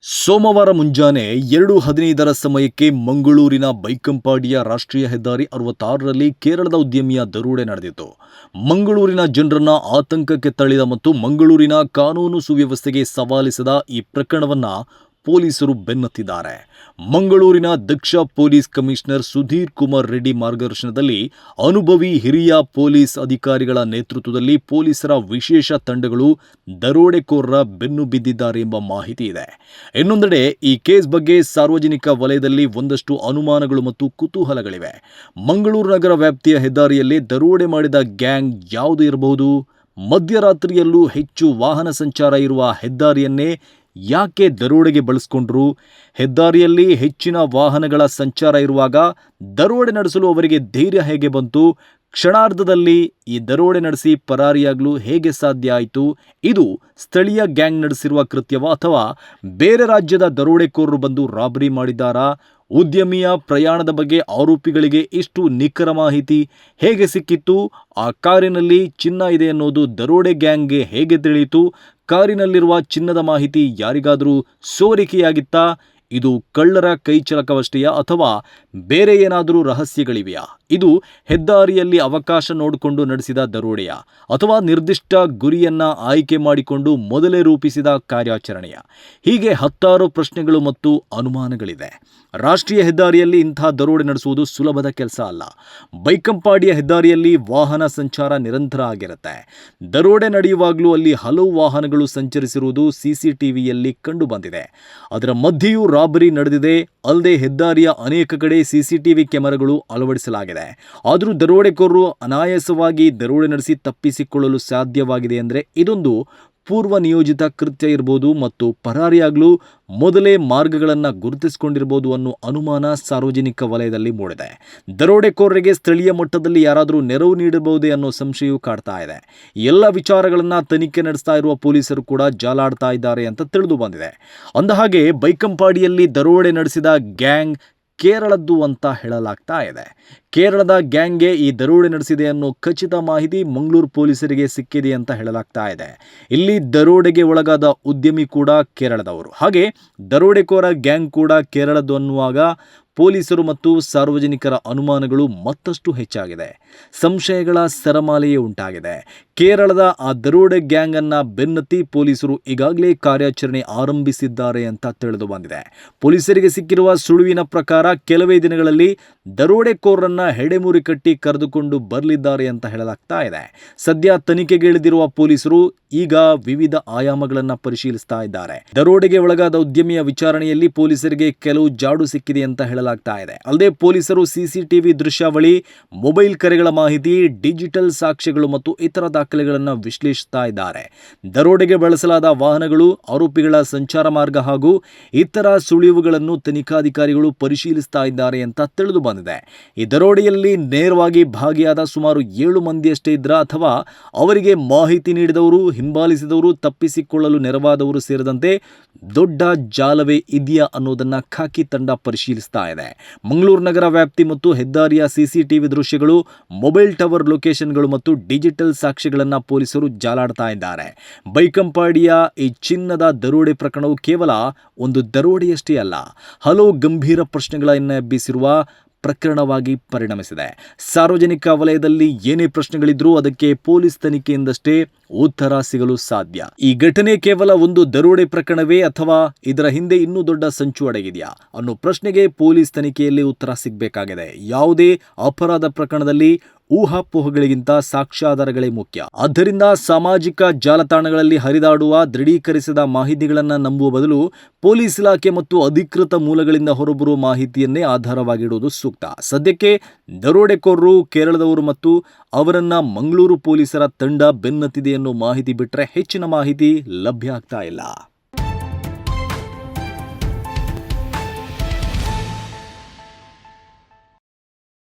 ಸೋಮವಾರ ಮುಂಜಾನೆ 2:15 ಸಮಯಕ್ಕೆ ಮಂಗಳೂರಿನ ಬೈಕಂಪಾಡಿಯ ರಾಷ್ಟ್ರೀಯ ಹೆದ್ದಾರಿ 66ರಲ್ಲಿ ಕೇರಳದ ಉದ್ಯಮಿಯ ದರೋಡೆ ನಡೆದಿತ್ತು. ಮಂಗಳೂರಿನ ಜನರನ್ನ ಆತಂಕಕ್ಕೆ ತಳ್ಳಿದ ಮತ್ತು ಮಂಗಳೂರಿನ ಕಾನೂನು ಸುವ್ಯವಸ್ಥೆಗೆ ಸವಾಲಿಸಿದ ಈ ಪ್ರಕರಣವನ್ನು ಪೊಲೀಸರು ಬೆನ್ನತ್ತಿದ್ದಾರೆ. ಮಂಗಳೂರಿನ ದಕ್ಷ ಪೊಲೀಸ್ ಕಮಿಷನರ್ ಸುಧೀರ್ ಕುಮಾರ್ ರೆಡ್ಡಿ ಮಾರ್ಗದರ್ಶನದಲ್ಲಿ ಅನುಭವಿ ಹಿರಿಯ ಪೊಲೀಸ್ ಅಧಿಕಾರಿಗಳ ನೇತೃತ್ವದಲ್ಲಿ ಪೊಲೀಸರ ವಿಶೇಷ ತಂಡಗಳು ದರೋಡೆಕೋರರ ಬೆನ್ನು ಬಿದ್ದಿದ್ದಾರೆ ಎಂಬ ಮಾಹಿತಿ ಇದೆ. ಇನ್ನೊಂದೆಡೆ ಈ ಕೇಸ್ ಬಗ್ಗೆ ಸಾರ್ವಜನಿಕ ವಲಯದಲ್ಲಿ ಒಂದಷ್ಟು ಅನುಮಾನಗಳು ಮತ್ತು ಕುತೂಹಲಗಳಿವೆ. ಮಂಗಳೂರು ನಗರ ವ್ಯಾಪ್ತಿಯ ಹೆದ್ದಾರಿಯಲ್ಲಿ ದರೋಡೆ ಮಾಡಿದ ಗ್ಯಾಂಗ್ ಯಾವುದು ಇರಬಹುದು? ಮಧ್ಯರಾತ್ರಿಯಲ್ಲೂ ಹೆಚ್ಚು ವಾಹನ ಸಂಚಾರ ಇರುವ ಹೆದ್ದಾರಿಯನ್ನೇ ಯಾಕೆ ದರೋಡೆಗೆ ಬಳಸಿಕೊಂಡ್ರು? ಹೆದ್ದಾರಿಯಲ್ಲಿ ಹೆಚ್ಚಿನ ವಾಹನಗಳ ಸಂಚಾರ ಇರುವಾಗ ದರೋಡೆ ನಡೆಸಲು ಅವರಿಗೆ ಧೈರ್ಯ ಹೇಗೆ ಬಂತು? ಕ್ಷಣಾರ್ಧದಲ್ಲಿ ಈ ದರೋಡೆ ನಡೆಸಿ ಪರಾರಿಯಾಗಲು ಹೇಗೆ ಸಾಧ್ಯ ಆಯಿತು? ಇದು ಸ್ಥಳೀಯ ಗ್ಯಾಂಗ್ ನಡೆಸಿರುವ ಕೃತ್ಯವಾ ಅಥವಾ ಬೇರೆ ರಾಜ್ಯದ ದರೋಡೆಕೋರರು ಬಂದು ರಾಬರಿ ಮಾಡಿದ್ದಾರಾ? ಉದ್ಯಮಿಯ ಪ್ರಯಾಣದ ಬಗ್ಗೆ ಆರೋಪಿಗಳಿಗೆ ಇಷ್ಟು ನಿಖರ ಮಾಹಿತಿ ಹೇಗೆ ಸಿಕ್ಕಿತ್ತು? ಆ ಕಾರಿನಲ್ಲಿ ಚಿನ್ನ ಇದೆ ಅನ್ನೋದು ದರೋಡೆ ಗ್ಯಾಂಗ್ಗೆ ಹೇಗೆ ತಿಳಿಯಿತು? ಕಾರಿನಲ್ಲಿರುವ ಚಿನ್ನದ ಮಾಹಿತಿ ಯಾರಿಗಾದರೂ ಸೋರಿಕೆಯಾಗಿತ್ತಾ? ಇದು ಕಳ್ಳರ ಕೈಚಳಕವಷ್ಟೆಯಾ ಅಥವಾ ಬೇರೆ ಏನಾದರೂ ರಹಸ್ಯಗಳಿವೆಯಾ? ಇದು ಹೆದ್ದಾರಿಯಲ್ಲಿ ಅವಕಾಶ ನೋಡಿಕೊಂಡು ನಡೆಸಿದ ದರೋಡೆಯ ಅಥವಾ ನಿರ್ದಿಷ್ಟ ಗುರಿಯನ್ನ ಆಯ್ಕೆ ಮಾಡಿಕೊಂಡು ಮೊದಲೇ ರೂಪಿಸಿದ ಕಾರ್ಯಾಚರಣೆಯ? ಹೀಗೆ ಹತ್ತಾರು ಪ್ರಶ್ನೆಗಳು ಮತ್ತು ಅನುಮಾನಗಳಿವೆ. ರಾಷ್ಟ್ರೀಯ ಹೆದ್ದಾರಿಯಲ್ಲಿ ಇಂಥ ದರೋಡೆ ನಡೆಸುವುದು ಸುಲಭದ ಕೆಲಸ ಅಲ್ಲ. ಬೈಕಂಪಾಡಿಯ ಹೆದ್ದಾರಿಯಲ್ಲಿ ವಾಹನ ಸಂಚಾರ ನಿರಂತರ ಆಗಿರುತ್ತೆ. ದರೋಡೆ ನಡೆಯುವಾಗಲೂ ಅಲ್ಲಿ ಹಲವು ವಾಹನಗಳು ಸಂಚರಿಸಿರುವುದು ಸಿಸಿಟಿವಿಯಲ್ಲಿ ಕಂಡು ಬಂದಿದೆ. ಅದರ ಮಧ್ಯೆಯೂ ರಾಬರಿ ನಡೆದಿದೆ. ಅಲ್ಲದೆ ಹೆದ್ದಾರಿಯ ಅನೇಕ ಕಡೆ ಸಿಸಿಟಿವಿ ಕ್ಯಾಮೆರಾಗಳು ಅಳವಡಿಸಲಾಗಿದೆ. ಆದರೂ ದರೋಡೆಕೋರರು ಅನಾಯಾಸವಾಗಿ ದರೋಡೆ ನಡೆಸಿ ತಪ್ಪಿಸಿಕೊಳ್ಳಲು ಸಾಧ್ಯವಾಗಿದೆ ಅಂದರೆ ಇದೊಂದು ಪೂರ್ವ ನಿಯೋಜಿತ ಕೃತ್ಯ ಇರಬಹುದು ಮತ್ತು ಪರಾರಿಯಾಗಲು ಮೊದಲೇ ಮಾರ್ಗಗಳನ್ನು ಗುರುತಿಸಿಕೊಂಡಿರಬಹುದು ಅನ್ನೋ ಅನುಮಾನ ಸಾರ್ವಜನಿಕ ವಲಯದಲ್ಲಿ ಮೂಡಿದೆ. ದರೋಡೆಕೋರರಿಗೆ ಸ್ಥಳೀಯ ಮಟ್ಟದಲ್ಲಿ ಯಾರಾದರೂ ನೆರವು ನೀಡಬಹುದೇ ಅನ್ನೋ ಸಂಶಯವೂ ಕಾಡ್ತಾ ಇದೆ. ಎಲ್ಲ ವಿಚಾರಗಳನ್ನು ತನಿಖೆ ನಡೆಸ್ತಾ ಇರುವ ಪೊಲೀಸರು ಕೂಡ ಜಾಲಾಡ್ತಾ ಇದ್ದಾರೆ ಅಂತ ತಿಳಿದು ಬಂದಿದೆ. ಅಂದಹಾಗೆ ಬೈಕಂಪಾಡಿಯಲ್ಲಿ ದರೋಡೆ ನಡೆಸಿದ ಗ್ಯಾಂಗ್ ಕೇರಳದ್ದು ಅಂತ ಹೇಳಲಾಗ್ತಾ ಇದೆ. ಕೇರಳದ ಗ್ಯಾಂಗ್ಗೆ ಈ ದರೋಡೆ ನಡೆಸಿದೆ ಅನ್ನೋ ಖಚಿತ ಮಾಹಿತಿ ಮಂಗಳೂರು ಪೊಲೀಸರಿಗೆ ಸಿಕ್ಕಿದೆ ಅಂತ ಹೇಳಲಾಗ್ತಾ ಇದೆ. ಇಲ್ಲಿ ದರೋಡೆಗೆ ಒಳಗಾದ ಉದ್ಯಮಿ ಕೂಡ ಕೇರಳದವರು. ಹಾಗೆ ದರೋಡೆಕೋರ ಗ್ಯಾಂಗ್ ಕೂಡ ಕೇರಳದ್ದು ಅನ್ನುವಾಗ ಪೊಲೀಸರು ಮತ್ತು ಸಾರ್ವಜನಿಕರ ಅನುಮಾನಗಳು ಮತ್ತಷ್ಟು ಹೆಚ್ಚಾಗಿದೆ. ಸಂಶಯಗಳ ಸರಮಾಲೆಯೇ ಉಂಟಾಗಿದೆ. ಕೇರಳದ ಆ ದರೋಡೆ ಗ್ಯಾಂಗ್ ಅನ್ನ ಬೆನ್ನತ್ತಿ ಪೊಲೀಸರು ಈಗಾಗಲೇ ಕಾರ್ಯಾಚರಣೆ ಆರಂಭಿಸಿದ್ದಾರೆ ಅಂತ ತಿಳಿದು ಬಂದಿದೆ. ಪೊಲೀಸರಿಗೆ ಸಿಕ್ಕಿರುವ ಸುಳುವಿನ ಪ್ರಕಾರ ಕೆಲವೇ ದಿನಗಳಲ್ಲಿ ದರೋಡೆಕೋರರನ್ನ ಹೆಡೆಮುರಿ ಕಟ್ಟಿ ಕರೆದುಕೊಂಡು ಬರಲಿದ್ದಾರೆ ಅಂತ ಹೇಳಲಾಗ್ತಾ ಇದೆ. ಸದ್ಯ ತನಿಖೆಗೆ ಇಳಿದಿರುವ ಪೊಲೀಸರು ಈಗ ವಿವಿಧ ಆಯಾಮಗಳನ್ನು ಪರಿಶೀಲಿಸ್ತಾ ಇದ್ದಾರೆ. ದರೋಡೆಗೆ ಒಳಗಾದ ಉದ್ಯಮಿಯ ವಿಚಾರಣೆಯಲ್ಲಿ ಪೊಲೀಸರಿಗೆ ಕೆಲವು ಜಾಡು ಸಿಕ್ಕಿದೆ ಅಂತ ಹೇಳಲಾಗ್ತಾ ಇದೆ. ಅಲ್ಲದೆ ಪೊಲೀಸರು ಸಿಸಿಟಿವಿ ದೃಶ್ಯಾವಳಿ, ಮೊಬೈಲ್ ಕರೆಗಳ ಮಾಹಿತಿ, ಡಿಜಿಟಲ್ ಸಾಕ್ಷ್ಯಗಳು ಮತ್ತು ಇತರ ದಾಖಲೆಗಳನ್ನು ವಿಶ್ಲೇಷಿಸ್ತಾ ಇದ್ದಾರೆ. ದರೋಡೆಗೆ ಬಳಸಲಾದ ವಾಹನಗಳು, ಆರೋಪಿಗಳ ಸಂಚಾರ ಮಾರ್ಗ ಹಾಗೂ ಇತರ ಸುಳಿವುಗಳನ್ನು ತನಿಖಾಧಿಕಾರಿಗಳು ಪರಿಶೀಲಿಸ್ತಾ ಇದ್ದಾರೆ ಅಂತ ತಿಳಿದು ಬಂದಿದೆ. ಈ ದರೋಡೆಯಲ್ಲಿ ನೇರವಾಗಿ ಭಾಗಿಯಾದ ಸುಮಾರು 7 ಮಂದಿಯಷ್ಟೇ ಇದ್ರ ಅಥವಾ ಅವರಿಗೆ ಮಾಹಿತಿ ನೀಡಿದವರು, ಹಿಂಬಾಲಿಸಿದವರು, ತಪ್ಪಿಸಿಕೊಳ್ಳಲು ನೆರವಾದವರು ಸೇರಿದಂತೆ ದೊಡ್ಡ ಜಾಲವೇ ಇದೆಯಾ ಅನ್ನೋದನ್ನ ಖಾಕಿ ತಂಡ ಪರಿಶೀಲಿಸ್ತಾ ಇದೆ. ಮಂಗಳೂರು ನಗರ ವ್ಯಾಪ್ತಿ ಮತ್ತು ಹೆದ್ದಾರಿಯ ಸಿಸಿಟಿವಿ ದೃಶ್ಯಗಳು, ಮೊಬೈಲ್ ಟವರ್ ಲೊಕೇಶನ್ಗಳು ಮತ್ತು ಡಿಜಿಟಲ್ ಸಾಕ್ಷ್ಯಗಳನ್ನು ಪೊಲೀಸರು ಜಾಲಾಡ್ತಾ ಇದ್ದಾರೆ. ಬೈಕಂಪಾಡಿಯ ಈ ಚಿನ್ನದ ದರೋಡೆ ಪ್ರಕರಣವು ಕೇವಲ ಒಂದು ದರೋಡೆಯಷ್ಟೇ ಅಲ್ಲ, ಹಲವು ಗಂಭೀರ ಪ್ರಶ್ನೆಗಳನ್ನು ಎಬ್ಬಿಸಿರುವ ಪ್ರಕರಣವಾಗಿ ಪರಿಣಮಿಸಿದೆ. ಸಾರ್ವಜನಿಕ ವಲಯದಲ್ಲಿ ಏನೇ ಪ್ರಶ್ನೆಗಳಿದ್ರೂ ಅದಕ್ಕೆ ಪೊಲೀಸ್ ತನಿಖೆಯಿಂದಷ್ಟೇ ಉತ್ತರ ಸಿಗಲು ಸಾಧ್ಯ. ಈ ಘಟನೆ ಕೇವಲ ಒಂದು ದರೋಡೆ ಪ್ರಕರಣವೇ ಅಥವಾ ಇದರ ಹಿಂದೆ ಇನ್ನೂ ದೊಡ್ಡ ಸಂಚು ಅಡಗಿದೆಯಾ ಅನ್ನೋ ಪ್ರಶ್ನೆಗೆ ಪೊಲೀಸ್ ತನಿಖೆಯಲ್ಲಿ ಉತ್ತರ ಸಿಗಬೇಕಾಗಿದೆ. ಯಾವುದೇ ಅಪರಾಧ ಪ್ರಕರಣದಲ್ಲಿ ಊಹಾಪೋಹಗಳಿಗಿಂತ ಸಾಕ್ಷ್ಯಾಧಾರಗಳೇ ಮುಖ್ಯ. ಆದ್ದರಿಂದ ಸಾಮಾಜಿಕ ಜಾಲತಾಣಗಳಲ್ಲಿ ಹರಿದಾಡುವ ದೃಢೀಕರಿಸಿದ ಮಾಹಿತಿಗಳನ್ನು ನಂಬುವ ಬದಲು ಪೊಲೀಸ್ ಇಲಾಖೆ ಮತ್ತು ಅಧಿಕೃತ ಮೂಲಗಳಿಂದ ಹೊರಬರುವ ಮಾಹಿತಿಯನ್ನೇ ಆಧಾರವಾಗಿಡುವುದು ಸೂಕ್ತ. ಸದ್ಯಕ್ಕೆ ದರೋಡೆಕೋರರು ಕೇರಳದವರು ಮತ್ತು ಅವರನ್ನ ಮಂಗಳೂರು ಪೊಲೀಸರ ತಂಡ ಬೆನ್ನತ್ತಿದೆ ಅನ್ನೋ ಮಾಹಿತಿ ಬಿಟ್ಟರೆ ಹೆಚ್ಚಿನ ಮಾಹಿತಿ ಲಭ್ಯ ಆಗ್ತಾ ಇಲ್ಲ.